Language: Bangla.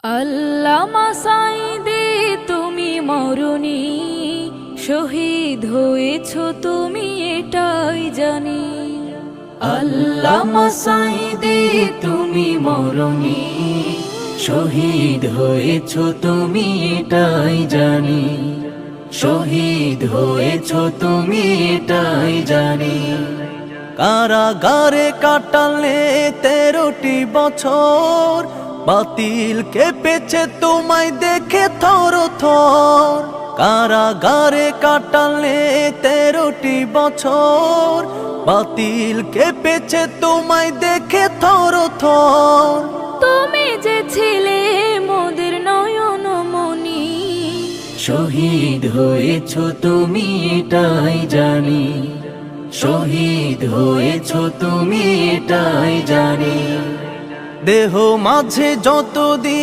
আল্লামা সাঈদী তুমি মরণি, শহীদ হয়েছ তুমি এটাই জানি। আল্লামা সাঈদী তুমি মরণি, শহীদ হয়েছ তুমি এটাই জানি। শহীদ হয়েছ তুমি এটাই জানি। কারাগারে কাটালে 13টি বছর, বাতিল কেঁপেছে তোমায় দেখে থর থর। কারাগারে কাটালে 13টি বছর, বাতিল কেঁপেছে তোমায় দেখে থর থর। তুমি যে ছিলে মোদের নয়ন মনি, শহীদ হয়েছ তুমি এটাই জানি। শহীদ হয়েছ তুমি এটাই জানি। দেহ মাঝে যতদিন